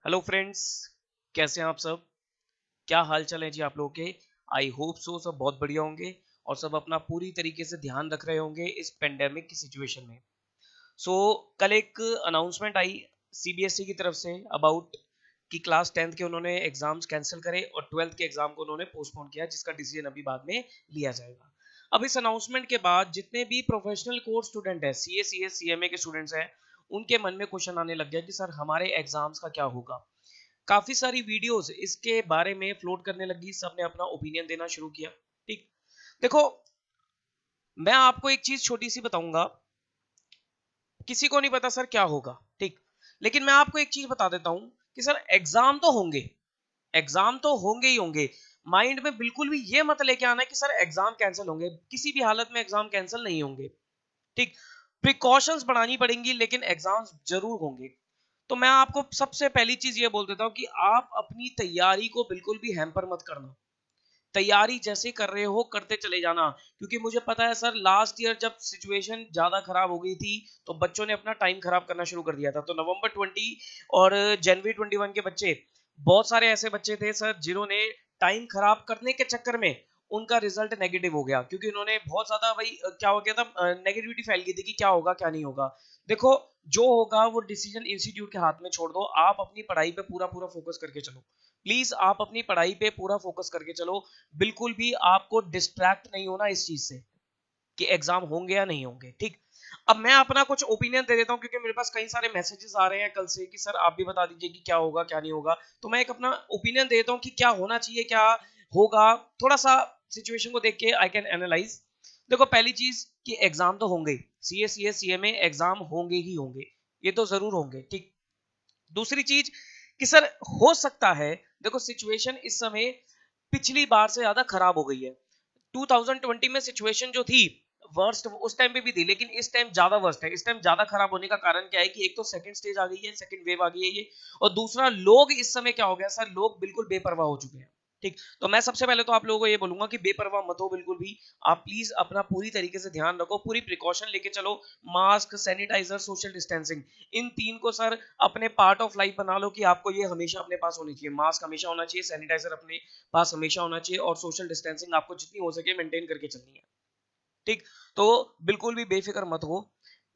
Hello friends, कैसे हैं आप सब? क्या हाल चाल है जी आप लोगों के? आई होप सो सब बहुत बढ़िया होंगे और सब अपना पूरी तरीके से ध्यान रख रहे होंगे इस पेंडेमिक की सिचुएशन में। सो कल एक अनाउंसमेंट आई सीबीएसई की तरफ से अबाउट कि क्लास 10th के उन्होंने एग्जाम्स कैंसिल करे और 12th के एग्जाम को उन्होंने पोस्टपोन किया, जिसका डिसीजन अभी बाद में लिया जाएगा। अब इस अनाउंसमेंट के बाद जितने भी प्रोफेशनल कोर्स स्टूडेंट है, सीए सीएस सीएमए के स्टूडेंट्स हैं, उनके मन में क्वेश्चन आने लग गया कि सर हमारे एग्जाम्स का क्या होगा। काफी सारी वीडियोस इसके बारे में फ्लोट करने लगी, सबने अपना ओपिनियन देना शुरू किया। ठीक, देखो, मैं आपको एक चीज छोटी सी बताऊंगा। किसी को नहीं पता सर क्या होगा, ठीक, लेकिन मैं आपको एक चीज बता देता हूं कि सर एग्जाम तो होंगे, एग्जाम तो होंगे ही होंगे। माइंड में बिल्कुल भी ये मत लेके आना कि सर एग्जाम कैंसिल होंगे, किसी भी हालत में एग्जाम कैंसिल नहीं होंगे। ठीक, प्रिकॉशंस बढ़ानी पड़ेंगी लेकिन एग्जाम्स जरूर होंगे। तो मैं आपको सबसे पहली चीज ये बोल देता हूं कि आप अपनी तैयारी को बिल्कुल भी हैम्पर मत करना। तैयारी जैसे कर रहे हो करते चले जाना, क्योंकि मुझे पता है सर लास्ट ईयर जब सिचुएशन ज्यादा खराब हो गई थी तो बच्चों ने अपना टाइम खराब करना शुरू कर दिया था। तो नवंबर 20 और जनवरी 21 के बच्चे, बहुत सारे ऐसे बच्चे थे सर जिन्होंने टाइम खराब करने के चक्कर में उनका रिजल्ट नेगेटिव हो गया, क्योंकि उन्होंने बहुत ज्यादा भाई क्या हो गया था, नेगेटिविटी फैल गई थी कि क्या होगा क्या नहीं होगा। देखो, जो होगा वो डिसीजन इंस्टीट्यूट के हाथ में छोड़ दो, आप अपनी पढ़ाई पे पूरा पूरा फोकस करके चलो। प्लीज आप अपनी पढ़ाई पे पूरा फोकस करके चलो। बिल्कुल भी आपको डिस्ट्रैक्ट नहीं होना इस चीज से कि एग्जाम होंगे या नहीं होंगे। ठीक, अब मैं अपना कुछ ओपिनियन दे देता हूं, क्योंकि मेरे पास कई सारे मैसेजेस आ रहे हैं कल से कि सर आप भी बता दीजिए कि क्या होगा क्या नहीं होगा। तो मैं एक अपना ओपिनियन देता हूं कि क्या होना चाहिए क्या होगा, थोड़ा सा सिचुएशन को देख के आई कैन एनालाइज। देखो, पहली चीज कि एग्जाम तो होंगे, सीए सीएस सीएमए एग्जाम होंगे ही होंगे, ये तो जरूर होंगे। ठीक, दूसरी चीज कि सर हो सकता है, देखो सिचुएशन इस समय पिछली बार से ज्यादा खराब हो गई है। 2020 में सिचुएशन जो थी वर्स्ट उस टाइम पे भी थी, लेकिन इस टाइम ज्यादा वर्स्ट है। इस टाइम ज्यादा खराब होने का कारण क्या है कि एक तो सेकंड स्टेज आ गई है, सेकंड वेव आ गई है ये, और दूसरा लोग इस समय क्या हो गया सर, लोग बिल्कुल बेपरवाह हो चुके हैं। ठीक, तो मैं सबसे पहले तो आप लोगों को ये बोलूंगा कि बेपरवाह मत हो बिल्कुल भी। आप प्लीज अपना पूरी तरीके से ध्यान रखो, पूरी प्रिकॉशन लेके चलो। मास्क, सैनिटाइजर, सोशल डिस्टेंसिंग, इन तीन को सर अपने पार्ट ऑफ लाइफ बना लो कि आपको ये हमेशा अपने पास होनी चाहिए। मास्क हमेशा होना चाहिए, सैनिटाइजर अपने पास हमेशा होना चाहिए, और सोशल डिस्टेंसिंग आपको जितनी हो सके मेंटेन करके चलनी है। ठीक, तो बिल्कुल भी बेफिक्र मत हो।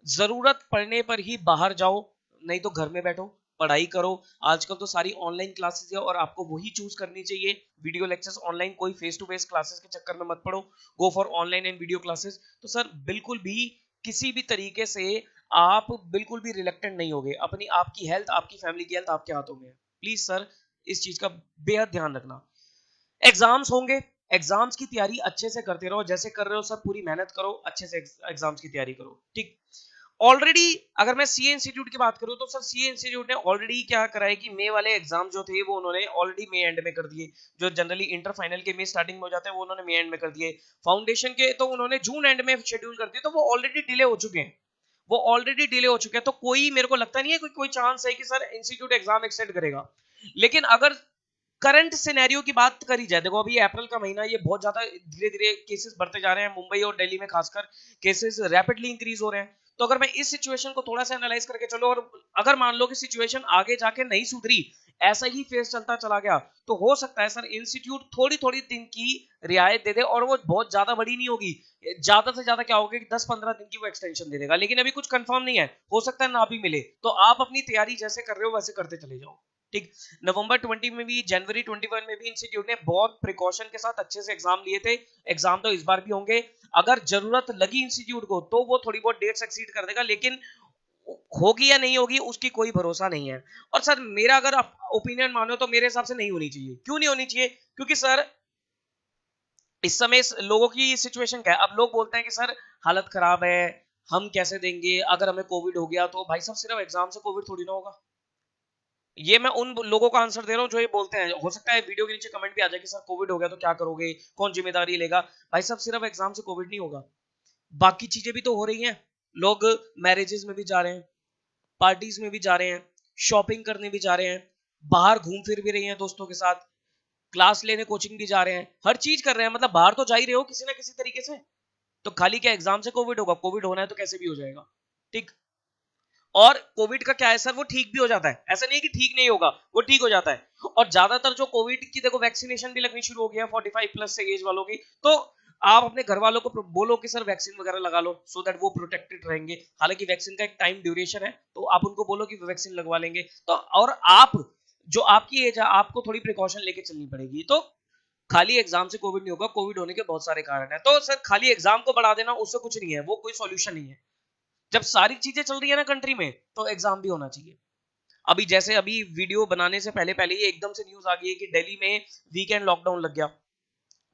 जरूरत पड़ने पर ही बाहर जाओ, नहीं तो घर में बैठो, पढ़ाई करो। आजकल तो सारी ऑनलाइन क्लासेस है और आपको वही चूज करनी चाहिए, वीडियो लेक्चर्स ऑनलाइन, कोई फेस टू फेस क्लासेस के चक्कर में मत पड़ो। Go for online and video classes. तो सर बिल्कुल भी किसी भी तरीके से आप बिल्कुल भी रिलेक्टेंट नहीं होगे। अपनी आपकी हेल्थ, आपकी फैमिली की हेल्थ आपके हाथों में है। प्लीज सर इस चीज का बेहद ध्यान रखना। एग्जाम्स होंगे, एग्जाम्स की तैयारी अच्छे से करते रहो, जैसे कर रहे हो सब पूरी मेहनत करो, अच्छे से एग्जाम्स की तैयारी करो। ठीक, ऑलरेडी अगर मैं सीए इंस्टीट्यूट की बात करूं तो सर सीए इंस्टीट्यूट ने ऑलरेडी क्या करा है कि मई वाले एग्जाम जो थे वो उन्होंने ऑलरेडी मई एंड में कर दिए। जो जनरली इंटर फाइनल के मई स्टार्टिंग में हो जाते हैं वो उन्होंने मई एंड में कर दिए। फाउंडेशन के तो उन्होंने जून एंड में शेड्यूल कर दिए, तो वो ऑलरेडी डिले हो चुके हैं, वो ऑलरेडी डिले हो चुके हैं। तो कोई मेरे को लगता नहीं है कोई चांस है कि सर इंस्टीट्यूट एग्जाम एक्सटेंड करेगा। लेकिन अगर करंट सिनेरियो की बात करी जाए, देखो अभी अप्रैल का महीना, ये बहुत ज्यादा धीरे धीरे केसेस बढ़ते जा रहे हैं, मुंबई और दिल्ली में खासकर केसेस रैपिडली इंक्रीज हो रहे हैं। तो अगर मैं इस सिचुएशन को थोड़ा सा एनालाइज करके चलो, और अगर मान लो कि सिचुएशन आगे जाके नहीं सुधरी, ऐसा ही फेस चलता चला गया, तो हो सकता है सर इंस्टीट्यूट थोड़ी थोड़ी दिन की रियायत दे दे, और वो बहुत ज्यादा बड़ी नहीं होगी। ज्यादा से ज्यादा क्या होगा कि 10-15 दिन की वो एक्सटेंशन दे देगा, लेकिन अभी कुछ कंफर्म नहीं है, हो सकता है ना भी मिले। तो आप अपनी तैयारी जैसे कर रहे हो वैसे करते चले जाओ। ठीक, नवंबर 20 में भी, जनवरी 21 में भी इंस्टीट्यूट ने बहुत प्रिकॉशन के साथ अच्छे से एग्जाम लिए थे। एग्जाम तो इस बार भी होंगे। अगर जरूरत लगी इंस्टीट्यूट को तो वो थोड़ी बहुत डेट सक्सीड कर देगा, लेकिन होगी या नहीं होगी उसकी कोई भरोसा नहीं है। और सर मेरा अगर आप ओपिनियन मानो तो मेरे हिसाब से नहीं होनी चाहिए। क्यों नहीं होनी चाहिए? क्योंकि सर इस समय लोगों की सिचुएशन क्या है, अब लोग बोलते हैं कि सर हालत खराब है, हम कैसे देंगे, अगर हमें कोविड हो गया तो। भाई साहब सिर्फ एग्जाम से कोविड थोड़ी ना होगा। ये मैं उन लोगों का आंसर दे रहा हूँ जो ये बोलते हैं। हो सकता है वीडियो के नीचे कमेंट भी आ जाए कि सर कोविड हो गया तो क्या करोगे, कौन जिम्मेदारी लेगा। भाई साहब सिर्फ एग्जाम से कोविड नहीं होगा, बाकी चीजें भी तो हो रही हैं। लोग मैरिजेस में भी जा रहे हैं, पार्टीज में भी जा रहे हैं, शॉपिंग करने भी जा रहे हैं, बाहर घूम फिर भी रहे हैं दोस्तों के साथ, क्लास लेने कोचिंग भी जा रहे हैं, हर चीज कर रहे हैं। मतलब बाहर तो जा ही रहे हो किसी ना किसी तरीके से। तो खाली क्या एग्जाम से कोविड होगा? कोविड होना है तो कैसे भी हो जाएगा। ठीक, और कोविड का क्या है सर, वो ठीक भी हो जाता है, ऐसा नहीं है कि ठीक नहीं होगा, वो ठीक हो जाता है। और ज्यादातर जो कोविड की देखो वैक्सीनेशन भी लगनी शुरू हो गया 45 प्लस से एज वालों की, तो आप अपने घर वालों को बोलो कि सर वैक्सीन वगैरह लगा लो, सो दैट वो प्रोटेक्टेड रहेंगे। हालांकि वैक्सीन का एक टाइम ड्यूरेशन है, तो आप उनको बोलो कि वैक्सीन लगवा लेंगे। तो और आप जो आपकी एज है, आपको थोड़ी प्रिकॉशन लेके चलनी पड़ेगी। तो खाली एग्जाम से कोविड नहीं होगा, कोविड होने के बहुत सारे कारण है। तो सर खाली एग्जाम को बढ़ा देना उससे कुछ नहीं है, वो कोई सॉल्यूशन नहीं है। जब सारी चीजें चल रही है ना कंट्री में, तो एग्जाम भी होना चाहिए। अभी जैसे अभी वीडियो बनाने से पहले पहले ही एकदम से न्यूज आ गई है कि दिल्ली में वीकेंड लॉकडाउन लग गया।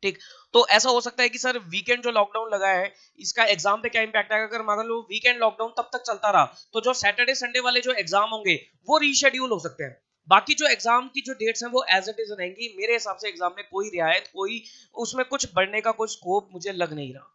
ठीक, तो ऐसा हो सकता है कि सर वीकेंड जो लॉकडाउन लगा है, इसका एग्जाम पे क्या इंपैक्ट आएगा। अगर मान लो वीकेंड लॉकडाउन तब तक चलता रहा, तो जो सैटरडे संडे वाले जो एग्जाम होंगे वो रीशेड्यूल हो सकते हैं। बाकी जो एग्जाम की जो डेट्स हैं वो एज इट इज रहेंगी। मेरे हिसाब से एग्जाम में कोई रियायत, कोई उसमें कुछ बढ़ने का कोई स्कोप मुझे लग नहीं रहा।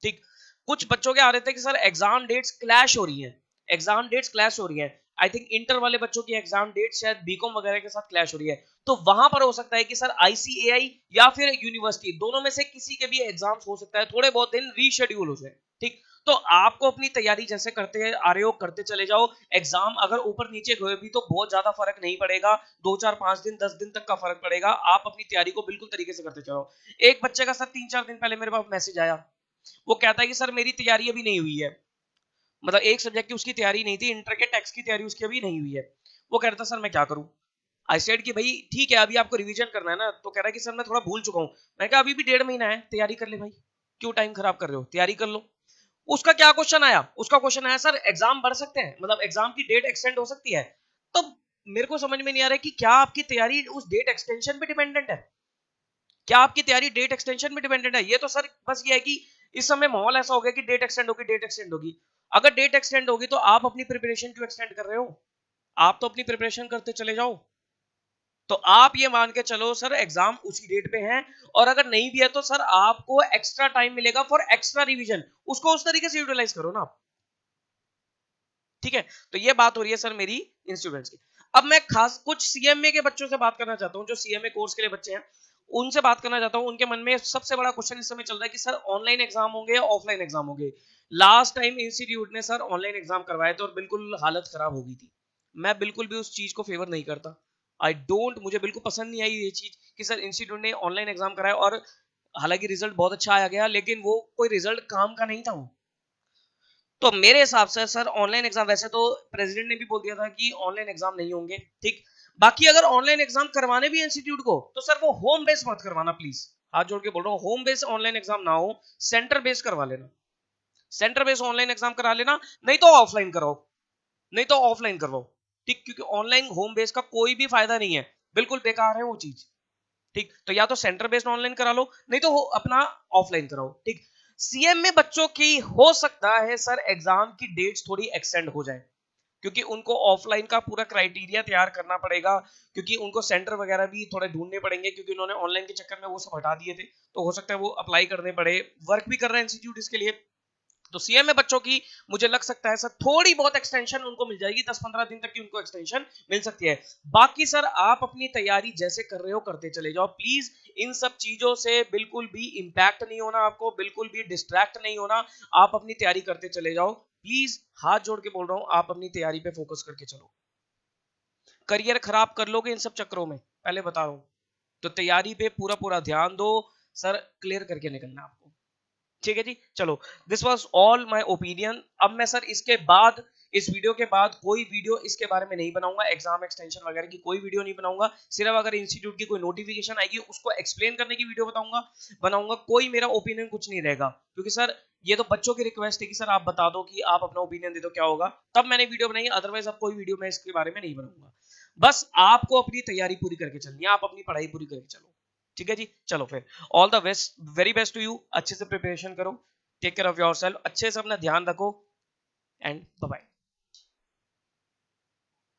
ठीक, कुछ बच्चों के आ रहे थे कि सर एग्जाम डेट्स क्लैश हो रही हैं, एग्जाम डेट्स क्लैश हो रही हैं। आई थिंक इंटर वाले बच्चों की एग्जाम डेट शायद बीकॉम वगैरह के साथ क्लैश हो रही है। तो वहां पर हो सकता है कि सर आईसीएआई या फिर यूनिवर्सिटी, दोनों में से किसी के भी एग्जाम्स हो सकता है थोड़े बहुत दिन रीशेड्यूल हो जाए। ठीक, तो आपको अपनी तैयारी जैसे करते आ रहे हो करते चले जाओ। एग्जाम अगर ऊपर नीचे हुए भी तो बहुत ज्यादा फर्क नहीं पड़ेगा, 2 4 5 दिन 10 दिन तक का फर्क पड़ेगा। आप अपनी तैयारी को बिल्कुल तरीके से करते चलो। एक बच्चे का सर 3 4 दिन पहले मेरे पास मैसेज आया, वो कहता है कि सर मेरी तैयारी अभी नहीं हुई है, मतलब एक सब्जेक्ट की उसकी तैयारी नहीं थी, इंटर के टैक्स की तैयारी उसकी अभी नहीं हुई है। वो कह रहा था सर मैं क्या करूं। आई सेड कि भाई ठीक है अभी आपको रिवीजन करना है ना, तो कह रहा है कि सर मैं थोड़ा भूल चुका हूं। मैं कहा अभी भी 1.5 महीना है, तैयारी कर ले भाई, क्यों टाइम खराब कर रहे हो, तैयारी कर लो। उसका क्या क्वेश्चन आया, उसका क्वेश्चन आया सर एग्जाम बढ़ सकते हैं, मतलब एग्जाम की डेट एक्सटेंड हो सकती है। तो मेरे को समझ में नहीं आ रहा है कि क्या आपकी तैयारी उस डेट एक्सटेंशन पे डिपेंडेंट है, क्या आपकी तैयारी डेट एक्सटेंशन में डिपेंडेंट है। ये तो सर बस ये है कि इस समय माहौल ऐसा हो गया कि डेट एक्सटेंड होगी, डेट एक्सटेंड होगी। अगर डेट एक्सटेंड होगी तो आप अपनी प्रिपरेशन क्यों एक्सटेंड कर रहे हो, आप तो अपनी प्रिपरेशन करते चले जाओ। तो आप ये मान के चलो सर एग्जाम उसी डेट पे है, और अगर नहीं भी है तो सर आपको एक्स्ट्रा टाइम मिलेगा फॉर एक्स्ट्रा रिवीजन, उसको उस तरीके से यूटिलाइज करो ना आप। ठीक है, तो ये बात हो रही है सर मेरी इन स्टूडेंट्स की। अब मैं खास कुछ सीएमए के बच्चों से बात करना चाहता हूँ, जो सीएमए कोर्स के लिए बच्चे हैं, उनसे बात करना चाहता हूँ। उनके मन में सबसे बड़ा क्वेश्चन इस समय चल रहा है कि सर ऑनलाइन एग्जाम होंगे या ऑफलाइन एग्जाम होंगे। लास्ट टाइम इंस्टीट्यूट ने सर ऑनलाइन एग्जाम करवाए थे और बिल्कुल हालत खराब हो गई थी। मैं बिल्कुल भी उस चीज को फेवर नहीं करता। आई डोंट, मुझे बिल्कुल पसंद नहीं आई ये चीज कि सर इंस्टीट्यूट ने ऑनलाइन एग्जाम कराया, और हालांकि रिजल्ट बहुत अच्छा आया गया, लेकिन वो कोई रिजल्ट काम का नहीं था वो। तो मेरे हिसाब से सर ऑनलाइन एग्जाम, वैसे तो प्रेसिडेंट ने भी बोल दिया था कि ऑनलाइन एग्जाम नहीं होंगे। ठीक, बाकी अगर ऑनलाइन एग्जाम करवाने भी इंस्टीट्यूट को, तो सर वो होम बेस मत करवाना प्लीज, हाथ जोड़ के बोल रहा हूँ, होम बेस ऑनलाइन एग्जाम ना हो, सेंटर बेस करवा लेना। सेंटर बेस ऑनलाइन एग्जाम करा लेना, नहीं तो ऑफलाइन कराओ, नहीं तो ऑफलाइन करवाओ। ठीक, क्योंकि ऑनलाइन होम बेस का कोई भी फायदा नहीं है, बिल्कुल बेकार है वो चीज। ठीक, तो या तो सेंटर बेस्ड ऑनलाइन करा लो, नहीं तो अपना ऑफलाइन कराओ। ठीक, सीएम में बच्चों की हो सकता है सर एग्जाम की डेट्स थोड़ी एक्सटेंड हो जाए, क्योंकि उनको ऑफलाइन का पूरा क्राइटेरिया तैयार करना पड़ेगा, क्योंकि उनको सेंटर वगैरह भी थोड़े ढूंढने पड़ेंगे, क्योंकि उन्होंने ऑनलाइन के चक्कर में वो सब हटा दिए थे। तो हो सकता है वो अप्लाई करने पड़े, वर्क भी कर रहे हैं इंस्टीट्यूट इसके लिए। तो सीएम में बच्चों की मुझे लग सकता है सर थोड़ी बहुत एक्सटेंशन उनको मिल जाएगी, 10 15 दिन तक की उनको एक्सटेंशन मिल सकती है। बाकी सर आप अपनी तैयारी जैसे कर रहे हो करते चले जाओ प्लीज। इन सब चीजों से बिल्कुल भी इंपैक्ट नहीं होना, आपको बिल्कुल भी डिस्ट्रैक्ट नहीं होना। आप अपनी तैयारी करते चले जाओ प्लीज, हाथ जोड़ के बोल रहा हूं, आप अपनी तैयारी पे फोकस करके चलो। करियर खराब कर लोगे इन सब चक्करों में, पहले बता रहा हूं। तो तैयारी पे पूरा पूरा ध्यान दो सर, क्लियर करके निकलना आपको। ठीक है जी, चलो, this was all my opinion. अब मैं सर इसके बाद, इस वीडियो के बाद कोई वीडियो इसके बारे में नहीं बनाऊंगा, एग्जाम एक्सटेंशन वगैरह की कोई वीडियो नहीं बनाऊंगा। सिर्फ अगर इंस्टीट्यूट की कोई नोटिफिकेशन आएगी उसको एक्सप्लेन करने की वीडियो बताऊंगा, बनाऊंगा। कोई मेरा ओपिनियन कुछ नहीं रहेगा, क्योंकि सर ये तो बच्चों की रिक्वेस्ट है कि सर आप बता दो कि आप अपना ओपिनियन दे दो क्या होगा, तब मैंने वीडियो बनाई। अदरवाइज अब कोई वीडियो मैं इसके बारे में नहीं बनाऊंगा। बस आपको अपनी तैयारी पूरी करके चलनी है, आप अपनी पढ़ाई पूरी करके चलो। ठीक है जी, चलो फिर, all the best, very best to you. अच्छे से प्रिपरेशन करो, take care of yourself, अच्छे से अपना ध्यान रखो, एंड बाय बाय।